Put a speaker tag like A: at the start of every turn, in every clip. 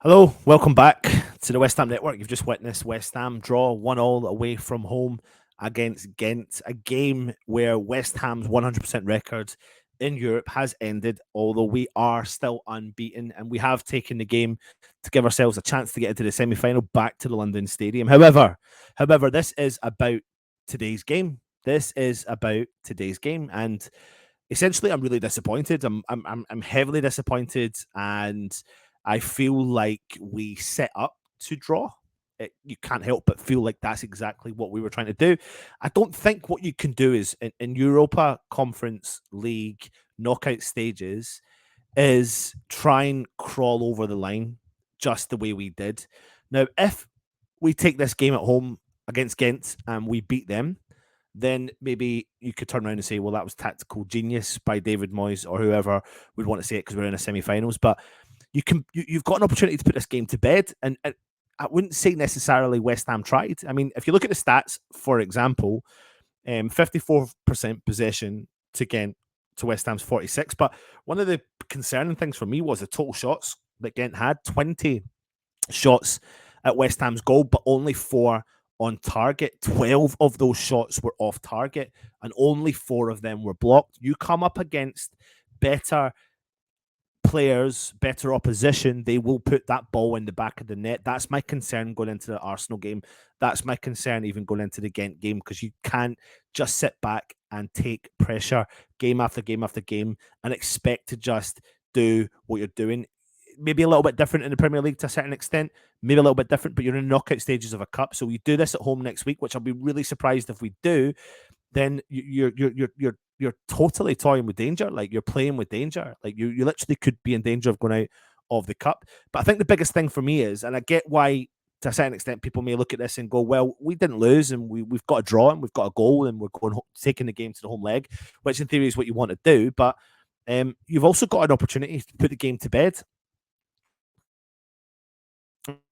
A: Hello, welcome back to the West Ham Network. You've just witnessed West Ham draw 1-1 away from home against Ghent, a game where West Ham's 100% record in Europe has ended, although we are still unbeaten and we have taken the game to give ourselves a chance to get into the semi-final back to the London Stadium. However, this is about today's game. This is about today's game, and essentially, I'm really disappointed. I'm heavily disappointed, and I feel like we set up to draw. You can't help but feel like that's exactly what we were trying to do. I don't think what you can do is in Europa Conference League knockout stages is try and crawl over the line just the way we did. Now, if we take this game at home against Ghent and we beat them, then maybe you could turn around and say, well, that was tactical genius by David Moyes or whoever would want to say it because we're in a semi-finals. But you've got an opportunity to put this game to bed, and I wouldn't say necessarily West Ham tried. I mean, if you look at the stats, for example, 54% possession to Ghent to West Ham's 46. But one of the concerning things for me was the total shots that Ghent had: 20 shots at West Ham's goal, but only 4 on target. 12 of those shots were off target, and only 4 of them were blocked. You come up against better players, better opposition, they will put that ball in the back of the net. That's my concern going into the Arsenal game. That's my concern even going into the Ghent game, because you can't just sit back and take pressure game after game after game and expect to just do what you're doing. Maybe a little bit different in the Premier League to a certain extent, maybe a little bit different, but you're in knockout stages of a cup. So we do this at home next week, which I'll be really surprised if we do. Then you're totally toying with danger. Like, you're playing with danger. Like, you literally could be in danger of going out of the cup. But I think the biggest thing for me is, and I get why to a certain extent people may look at this and go, well, we didn't lose and we've got a draw and we've got a goal and we're taking the game to the home leg, which in theory is what you want to do. But you've also got an opportunity to put the game to bed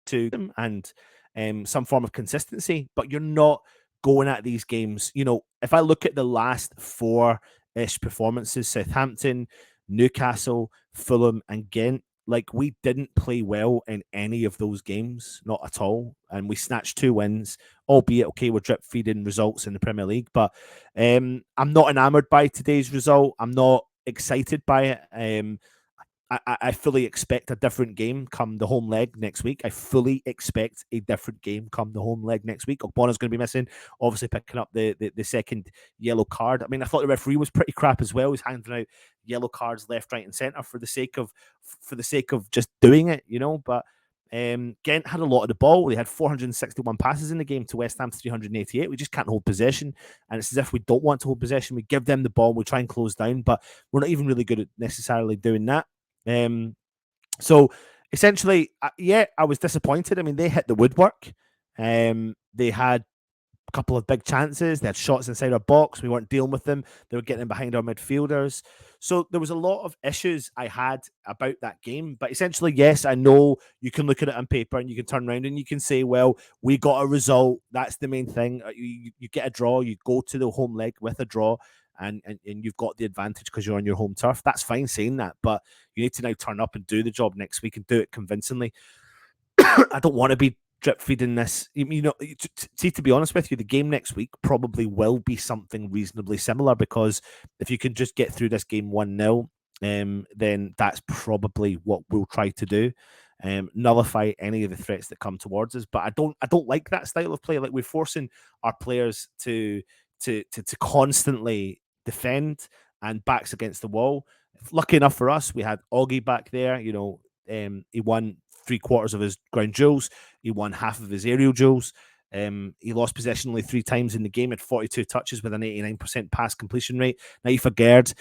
A: to them and some form of consistency, but you're not going at these games. If I look at the last 4-ish performances, Southampton, Newcastle, Fulham, and Ghent, like, we didn't play well in any of those games, not at all. And we snatched 2 wins, albeit, okay, we're drip feeding results in the Premier League, but I'm not enamored by today's result. I'm not excited by it. I fully expect a different game come the home leg next week. I fully expect a different game come the home leg next week. Ogbona's going to be missing, obviously picking up the second yellow card. I mean, I thought the referee was pretty crap as well. He's handing out yellow cards left, right, and centre for the sake of just doing it, But Ghent had a lot of the ball. They had 461 passes in the game to West Ham's 388. We just can't hold possession, and it's as if we don't want to hold possession. We give them the ball, we try and close down, but we're not even really good at necessarily doing that. So essentially, I was disappointed. I mean, they hit the woodwork. They had a couple of big chances. They had shots inside our box. We weren't dealing with them. They were getting behind our midfielders. So there was a lot of issues I had about that game. But essentially, yes, I know you can look at it on paper and you can turn around and you can say, well, we got a result. That's the main thing. You get a draw. You go to the home leg with a draw. And you've got the advantage because you're on your home turf. That's fine saying that, but you need to now turn up and do the job next week and do it convincingly. I don't want to be drip feeding this. See, to be honest with you, the game next week probably will be something reasonably similar, because if you can just get through this game 1-0, then that's probably what we'll try to do. Nullify any of the threats that come towards us. But I don't like that style of play. Like, we're forcing our players to constantly defend and backs against the wall. Lucky enough for us, we had Augie back there. He won 3/4 of his ground duels. He won half of his aerial duels. He lost possession only 3 times in the game, had 42 touches with an 89% pass completion rate. Naifa Gerd,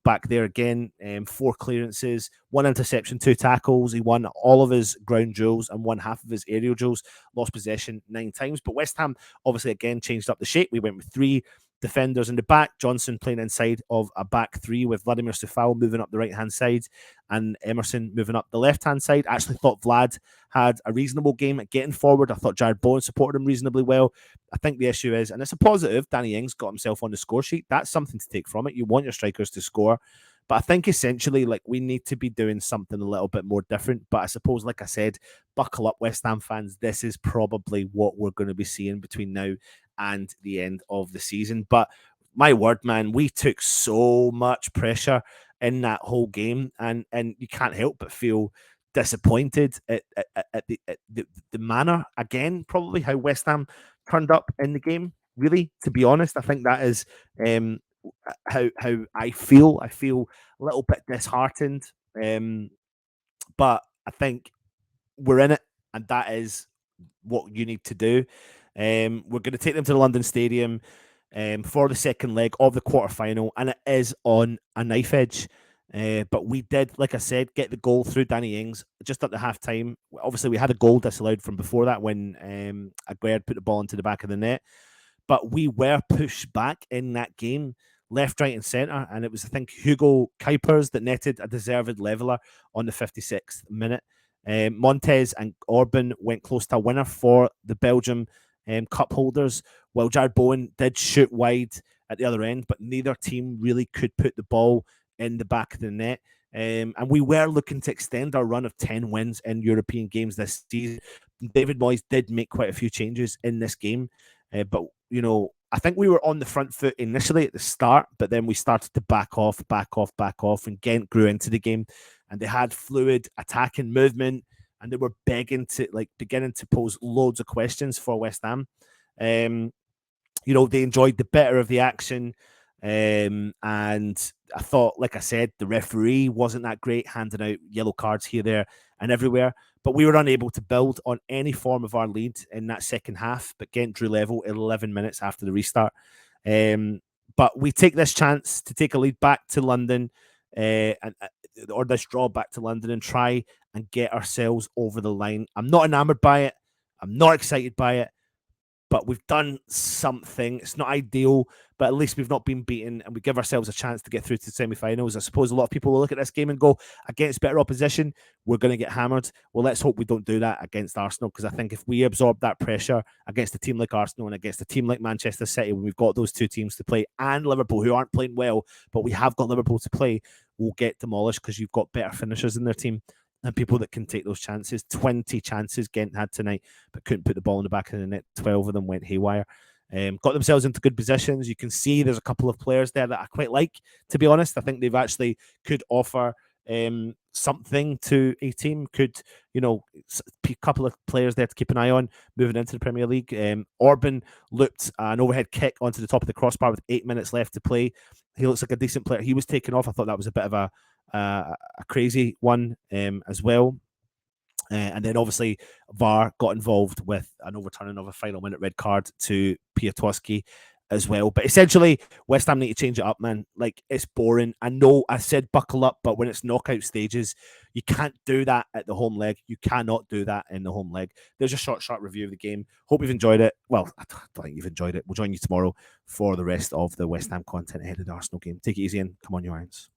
A: back there again, 4 clearances, 1 interception, 2 tackles. He won all of his ground duels and won half of his aerial duels. Lost possession 9 times. But West Ham obviously again changed up the shape. We went with 3 defenders in the back, Johnson playing inside of a back 3 with Vladimir Sefal moving up the right-hand side and Emerson moving up the left-hand side. I actually thought Vlad had a reasonable game at getting forward. I thought Jared Bowen supported him reasonably well. I think the issue is, and it's a positive, Danny Ings got himself on the score sheet. That's something to take from it. You want your strikers to score. But I think essentially, like, we need to be doing something a little bit more different. But I suppose, like I said, buckle up, West Ham fans. This is probably what we're going to be seeing between now and the end of the season. But my word, man, we took so much pressure in that whole game, and you can't help but feel disappointed at the manner again, probably how West Ham turned up in the game. Really, to be honest, I think that is um, how I feel. I feel a little bit disheartened, um, but I think we're in it, and that is what you need to do. We're going to take them to the London Stadium for the second leg of the quarter final, and it is on a knife edge. But we did, like I said, get the goal through Danny Ings just at the half time. Obviously, we had a goal disallowed from before that when Aguerd put the ball into the back of the net. But we were pushed back in that game, left, right, and centre. And it was, I think, Hugo Kuipers that netted a deserved leveller on the 56th minute. Montez and Orban went close to a winner for the Belgium cup holders, while Jared Bowen did shoot wide at the other end, but neither team really could put the ball in the back of the net. And we were looking to extend our run of 10 wins in European games this season. David Moyes did make quite a few changes in this game, but I think we were on the front foot initially at the start, but then we started to back off, and Ghent grew into the game, and they had fluid attacking movement, and they were beginning to pose loads of questions for West Ham. They enjoyed the better of the action. And I thought, like I said, the referee wasn't that great, handing out yellow cards here, there, and everywhere. But we were unable to build on any form of our lead in that second half. But Ghent drew level 11 minutes after the restart. But we take this chance to take a lead back to London, or this draw back to London, and try and get ourselves over the line. I'm not enamored by it. I'm not excited by it. But we've done something. It's not ideal, but at least we've not been beaten, and we give ourselves a chance to get through to the semi-finals. I suppose a lot of people will look at this game and go, against better opposition, we're going to get hammered. Well, let's hope we don't do that against Arsenal, because I think if we absorb that pressure against a team like Arsenal and against a team like Manchester City, when we've got those two teams to play, and Liverpool, who aren't playing well, but we have got Liverpool to play, we'll get demolished, because you've got better finishers in their team and people that can take those chances. 20 chances Ghent had tonight, but couldn't put the ball in the back of the net. 12 of them went haywire. Got themselves into good positions. You can see there's a couple of players there that I quite like, to be honest. I think they've actually could offer something to a team. A couple of players there to keep an eye on moving into the Premier League. Orban looked an overhead kick onto the top of the crossbar with 8 minutes left to play. He looks like a decent player. He was taken off. I thought that was a bit of a crazy one as well. And then obviously VAR got involved with an overturning of a final minute red card to Piatowski as well. But essentially, West Ham need to change it up, man. Like, it's boring. I know I said buckle up, but when it's knockout stages, you can't do that at the home leg. You cannot do that in the home leg. There's a short review of the game. Hope you've enjoyed it. Well, I don't think you've enjoyed it. We'll join you tomorrow for the rest of the West Ham content ahead of the Arsenal game. Take it easy and come on, your irons.